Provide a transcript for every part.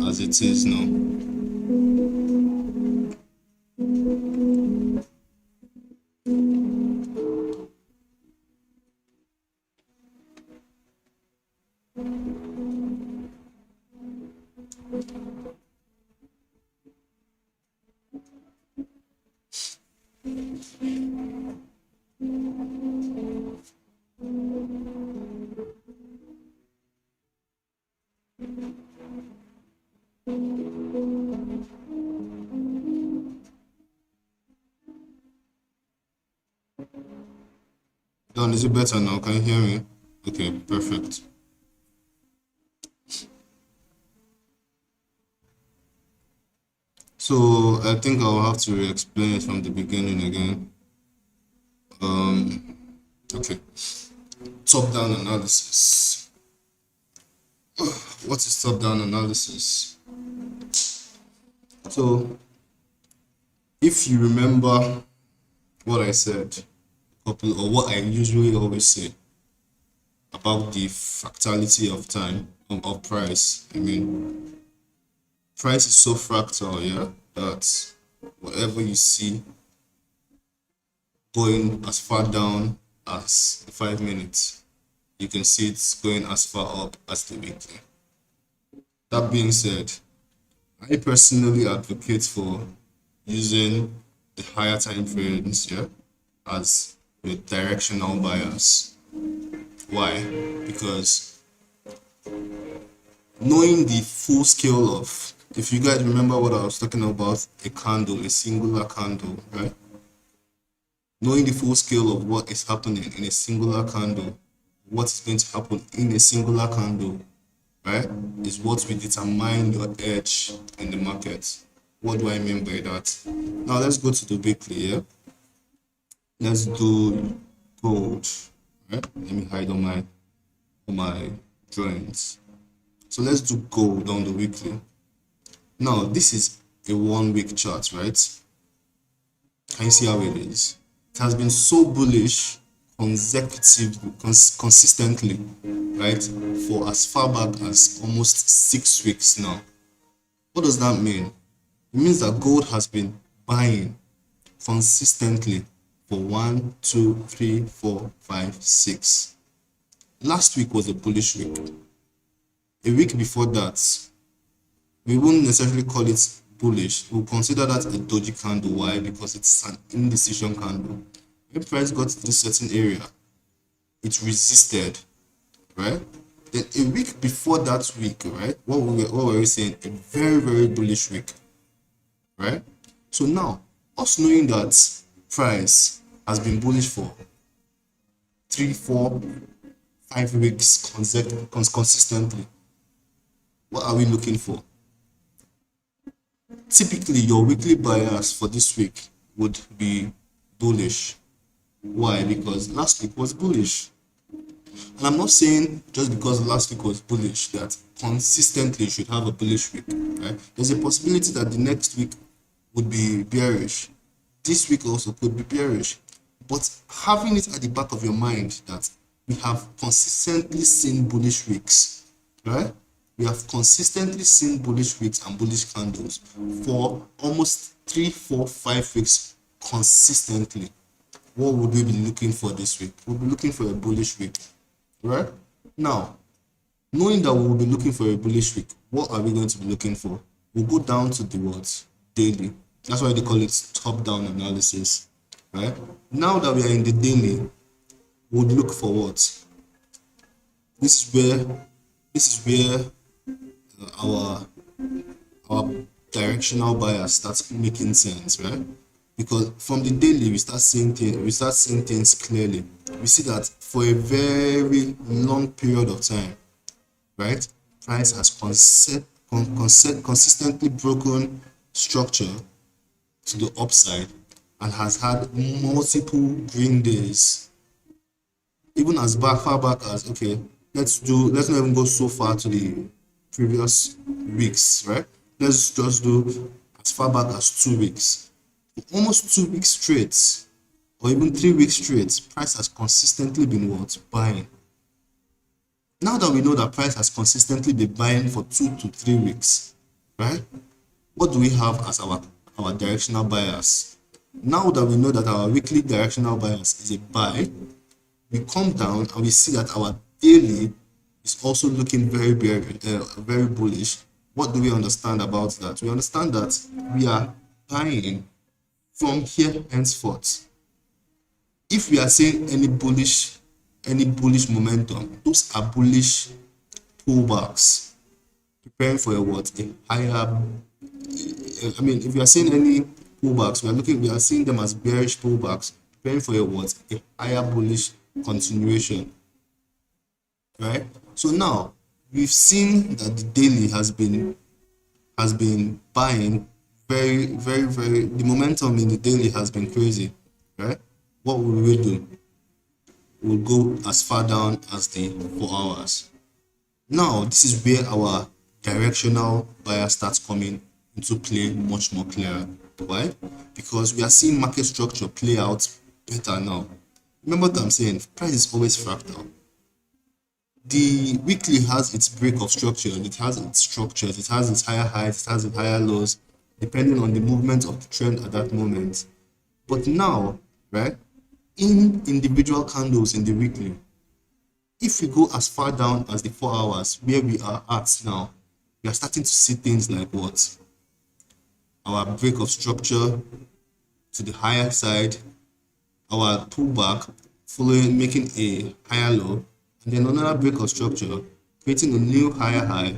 as it is now. Don, is it better now? Can you hear me? Okay, perfect. So I think I'll have to explain it from the beginning again. Okay. Top-down analysis. What is top-down analysis? So if you remember what I said, or what I usually always say about the fractality of time, of price. I mean, price is so fractal, yeah, that whatever you see going as far down as 5 minutes, you can see it's going as far up as the weekly. That being said, I personally advocate for using the higher time frames, yeah, as a directional bias. Why? Because knowing the full scale of, if you guys remember what I was talking about, a candle, a singular candle, right? Knowing the full scale of what is happening in a singular candle, what is going to happen in a singular candle, right, is what will determine your edge in the market. What do I mean by that? Now let's go to the weekly, yeah? Let's do gold, right? Let me hide on my drawings. So let's do gold on the weekly. Now this is a 1 week chart, right? Can you see how it is? It has been so bullish consecutively, consistently, right, for as far back as almost 6 weeks now. What does that mean? It means that gold has been buying consistently for 1, 2, 3, 4, 5, 6. Last week was a bullish week. A week before that, we wouldn't necessarily call it bullish. We'll consider that a doji candle. Why? Because it's an indecision candle. When price got to this certain area, it resisted, right? Then a week before that week, right? What were we saying? A very, very bullish week, right? So now, us knowing that price has been bullish for 3, 4, 5 weeks consistently, what are we looking for? Typically, your weekly bias for this week would be bullish. Why? Because last week was bullish. And I'm not saying just because last week was bullish that consistently you should have a bullish week, right? There's a possibility that the next week would be bearish. This week also could be bearish. But having it at the back of your mind that we have consistently seen bullish weeks, right? We have consistently seen bullish weeks and bullish candles for almost 3, 4, 5 weeks consistently. What would we be looking for this week? We'll be looking for a bullish week, right? Now, knowing that we will be looking for a bullish week, what are we going to be looking for? We'll go down to the what? Daily. That's why they call it top-down analysis, right? Now that we are in the daily, we'll look for what? This is where our directional bias starts making sense, right? Because from the daily we start seeing things clearly. We see that for a very long period of time, right, price has consistently broken structure to the upside and has had multiple green days, even as far back as, okay, let's not even go so far to the previous weeks, right? Let's just do as far back as 2 weeks. For almost 2 weeks straight, or even 3 weeks straight, price has consistently been what? Buying. Now that we know that price has consistently been buying for 2 to 3 weeks, right? What do we have as our directional bias? Now that we know that our weekly directional bias is a buy, we come down and we see that our daily is also looking very bullish. What do we understand about that? We understand that we are buying from here henceforth. If we are seeing any bullish momentum, those are bullish pullbacks, preparing for a what? A higher. I mean, if we are seeing any pullbacks, we are seeing them as bearish pullbacks, preparing for a what? A higher bullish continuation, right? So now we've seen that the daily has been buying very. The momentum in the daily has been crazy, right? What will we do? We'll go as far down as the 4 hours. Now this is where our directional bias starts coming into play much more clearer. Why? Because we are seeing market structure play out better now. Remember what I'm saying, price is always fractal. The weekly has its break of structure, it has its structures, it has its higher highs, it has its higher lows, depending on the movement of the trend at that moment. But now, right, in individual candles in the weekly, if we go as far down as the 4 hours where we are at now, we are starting to see things like what? Our break of structure to the higher side, our pullback following, making a higher low, and then another break of structure, creating a new higher high,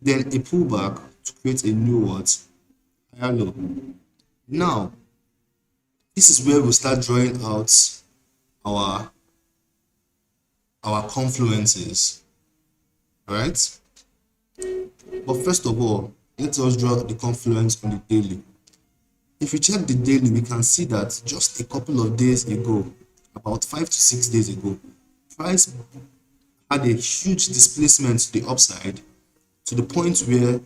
then a pullback to create a new what? Higher low. Now, this is where we start drawing out our confluences, right? But first of all, let us draw the confluence on the daily. If we check the daily, we can see that just a couple of days ago, about 5 to 6 days ago, price had a huge displacement to the upside to the point where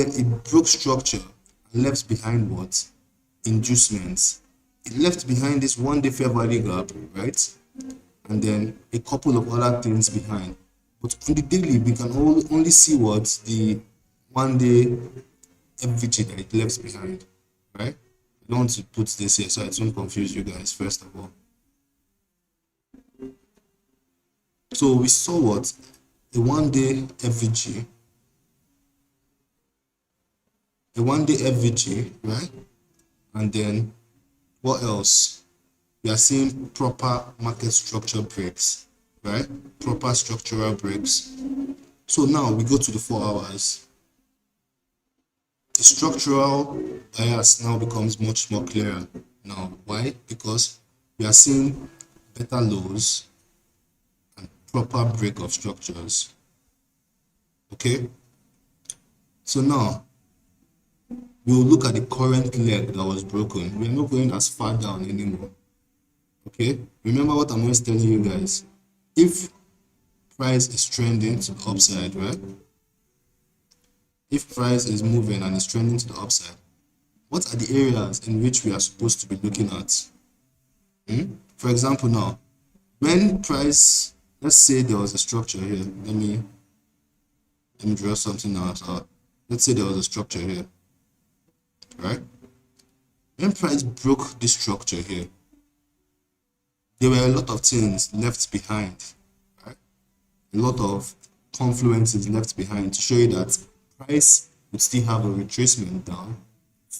it broke structure and left behind what? Inducements. It left behind this 1-day fair value gap, right? And then a couple of other things behind. But on the daily, we can only see what? The 1-day FVG that it left behind, right? I don't want to put this here so it won't confuse you guys, first of all. So we saw what? A 1-day FVG. A 1-day FVG, right? And then what else? We are seeing proper market structure breaks, right? Proper structural breaks. So now we go to the 4 hours. The structural bias now becomes much more clearer. Now, why? Because we are seeing better lows and proper break of structures. Okay? So now, we'll look at the current leg that was broken. We're not going as far down anymore. Okay? Remember what I'm always telling you guys. If price is trending to the upside, right? If price is moving and is trending to the upside, what are the areas in which we are supposed to be looking at? For example, now, when price, let's say there was a structure here. Let me draw something else out. Let's say there was a structure here, right? When price broke this structure here, there were a lot of things left behind, right? A lot of confluences left behind to show you that price would still have a retracement down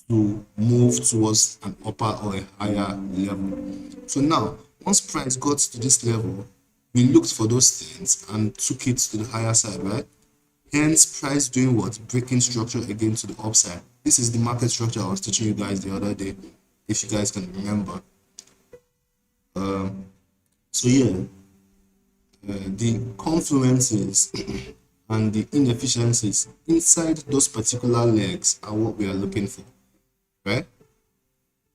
to move towards an upper or a higher level. So now, once price got to this level, we looked for those things and took it to the higher side, right? Hence, price doing what? Breaking structure again to the upside. This is the market structure I was teaching you guys the other day, if you guys can remember. So yeah, the confluences and the inefficiencies inside those particular legs are what we are looking for, right?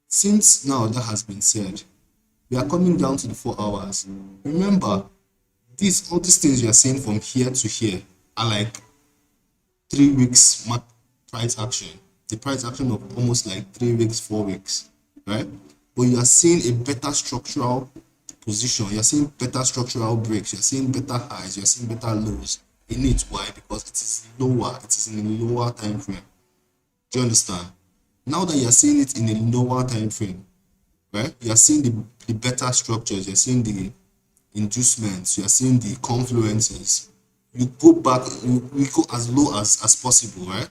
Since now that has been said, we are coming down to the 4 hours. Remember, all these things you are seeing from here to here are like 3 weeks price action. The price action of almost like 3 weeks, 4 weeks, right? But you are seeing a better structural position, you're seeing better structural breaks, you're seeing better highs, you're seeing better lows in it. Why? Because it is lower, it is in a lower time frame. Do you understand? Now that you're seeing it in a lower time frame, right? You're seeing the better structures, you're seeing the inducements, you're seeing the confluences. You go back, we go as low as possible, right?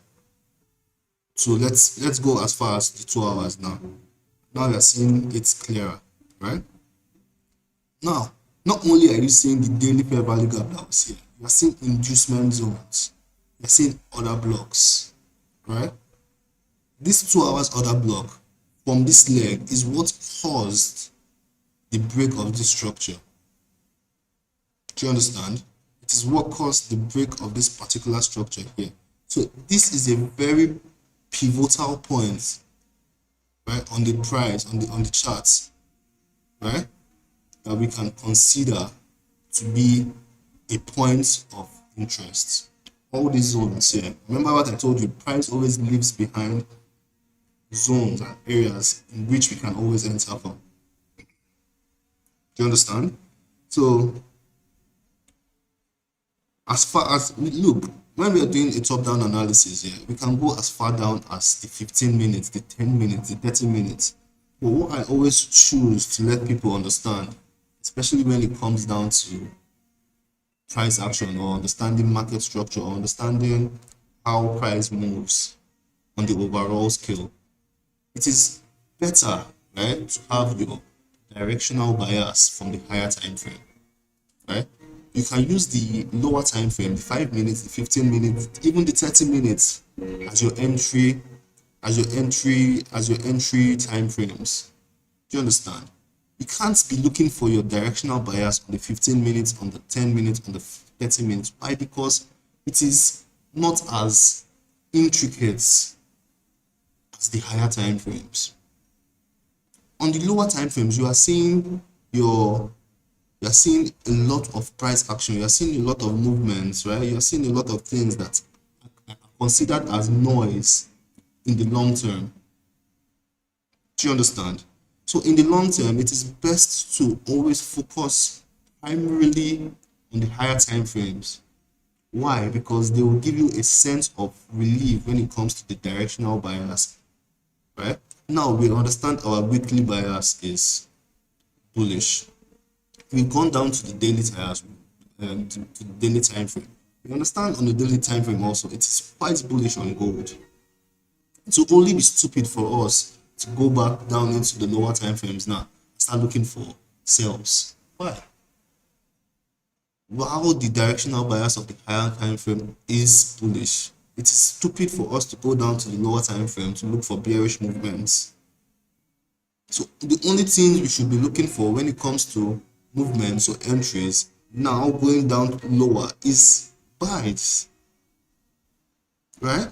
So let's go as far as the 2 hours now. Now you're seeing it's clearer, right? Now, not only are you seeing the daily fair value gap that was here, you're seeing inducement zones, you're seeing order blocks, right? This 2 hours order block from this leg is what caused the break of this structure. Do you understand? It is what caused the break of this particular structure here. So this is a very pivotal point, right, on the price, on the charts, right, that we can consider to be a point of interest. All these zones here. Remember what I told you, price always leaves behind zones and areas in which we can always enter from. Do you understand? So as far as look, when we are doing a top-down analysis here, we can go as far down as the 15 minutes, the 10 minutes, the 30 minutes. But what I always choose to let people understand, especially when it comes down to price action or understanding market structure or understanding how price moves on the overall scale, it is better, right, to have your directional bias from the higher time frame, right? You can use the lower time frame, the 5 minutes, the 15 minutes, even the 30 minutes as your entry time frames. Do you understand? You can't be looking for your directional bias on the 15 minutes, on the 10 minutes, on the 30 minutes. Why? Because it is not as intricate as the higher time frames. On the lower time frames, you are seeing a lot of price action, you're seeing a lot of movements, right? You're seeing a lot of things that are considered as noise in the long term. Do you understand? So in the long term, it is best to always focus primarily on the higher time frames. Why? Because they will give you a sense of relief when it comes to the directional bias, right? Now we understand our weekly bias is bullish. We've gone down to the daily bias, to the daily time frame. We understand on the daily time frame also, it is quite bullish on gold. It will only be stupid for us to go back down into the lower time frames now, start looking for sales. Why? While the directional bias of the higher time frame is bullish, it is stupid for us to go down to the lower time frame to look for bearish movements. So the only things we should be looking for when it comes to movements or entries now going down lower is buys, right?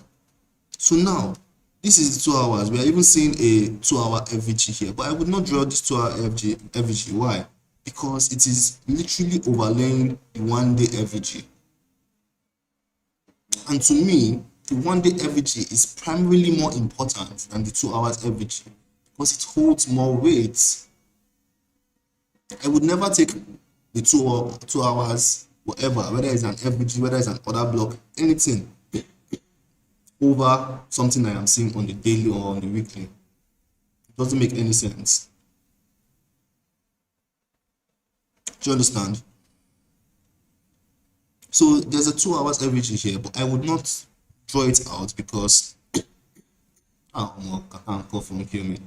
So now this is the 2 hours. We are even seeing a 2 hour FVG here, but I would not draw this 2 hour FVG. Why? Because it is literally overlaying the 1 day FVG, and to me the 1 day FVG is primarily more important than the 2 hours FVG because it holds more weight. I would never take the 2 hours, whatever, whether it's an FVG, whether it's an order block, anything, over something I am seeing on the daily or on the weekly. It doesn't make any sense. Do you understand? So there's a 2 hours FVG here, but I would not draw it out because I can't call from kill me.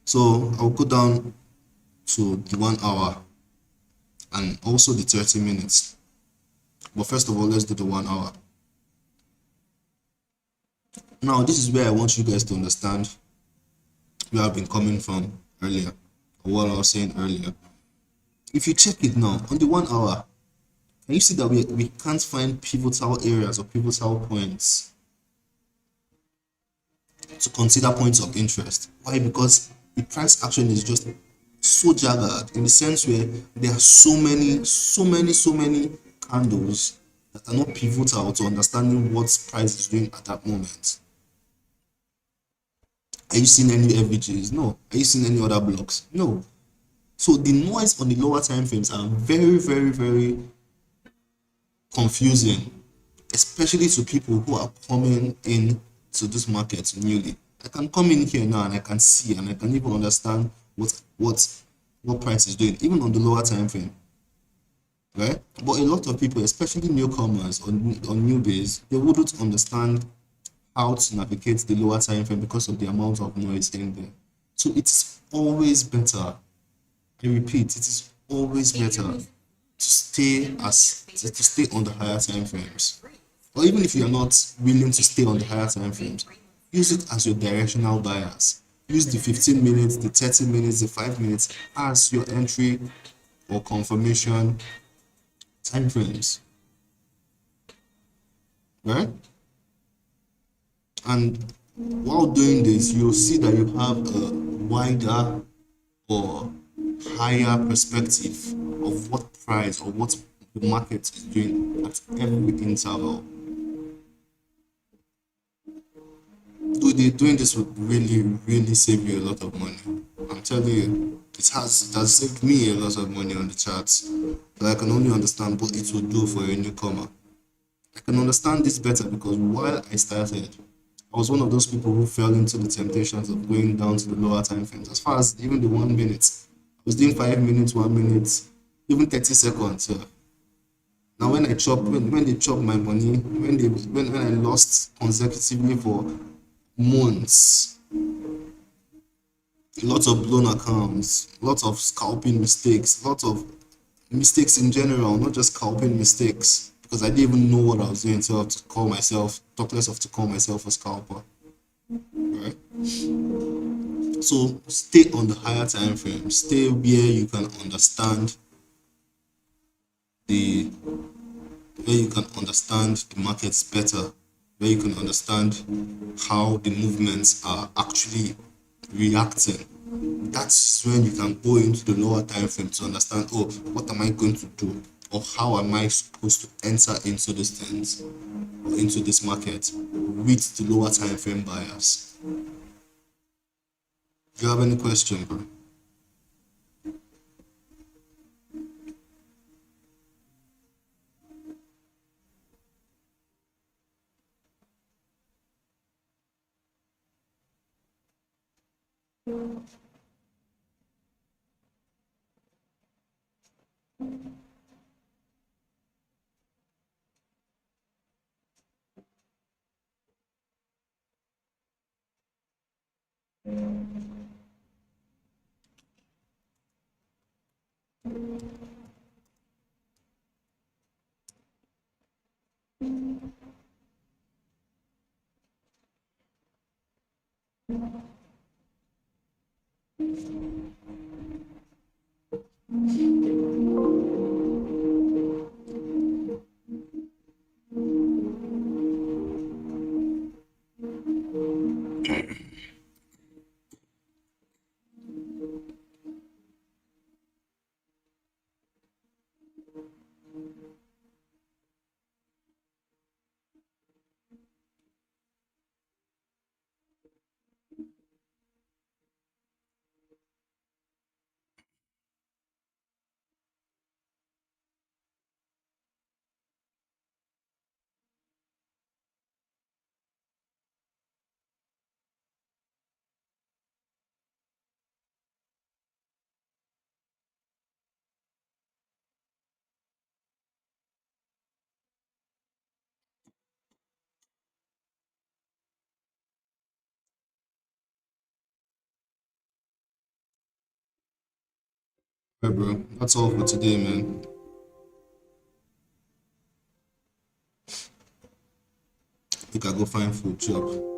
So I'll go down to the 1 hour and also the 30 minutes. But first of all, let's do the 1 hour. Now, this is where I want you guys to understand where I've been coming from earlier, or what I was saying earlier. If you check it now, on the 1 hour, can you see that we can't find pivotal areas or pivotal points to consider points of interest? Why? Because the price action is just so jagged in the sense where there are so many candles that are not pivotal to understanding what price is doing at that moment. Are you seeing any FVGs? No. Are you seeing any other blocks? No. So the noise on the lower time frames are very, very, very confusing, especially to people who are coming in to this market newly. I can come in here now and I can see and I can even understand what price is doing, even on the lower time frame. Right? But a lot of people, especially newcomers on newbies, they wouldn't understand how to navigate the lower time frame because of the amount of noise in there. So it's always better. I repeat, it is always better to stay on the higher time frames. Or even if you're not willing to stay on the higher time frames, use it as your directional bias. Use the 15 minutes, the 30 minutes, the 5 minutes as your entry or confirmation time frames. Right? And while doing this, you'll see that you have a wider or higher perspective of what price or what the market is doing at every interval. Doing this would really, really save you a lot of money. I'm telling you, it has saved me a lot of money on the charts. But I can only understand what it will do for a newcomer. I can understand this better because while I started, I was one of those people who fell into the temptations of going down to the lower time frames. As far as even the 1 minute, I was doing 5 minutes, 1 minute, even 30 seconds. Yeah. Now when they chop my money, when I lost consecutively for months, lots of blown accounts, lots of scalping mistakes, lots of mistakes in general, not just scalping mistakes, because I didn't even know what I was doing until to call myself, talk less of to call myself a scalper. Right? So stay on the higher time frame, stay where you can understand the markets better, where you can understand how the movements are actually reacting. That's when you can go into the lower time frame to understand, oh, what am I going to do? Or how am I supposed to enter into these things or into this market with the lower time frame bias? Do you have any question, bro? Right, bro. That's all for today, man. You can go find food, chop.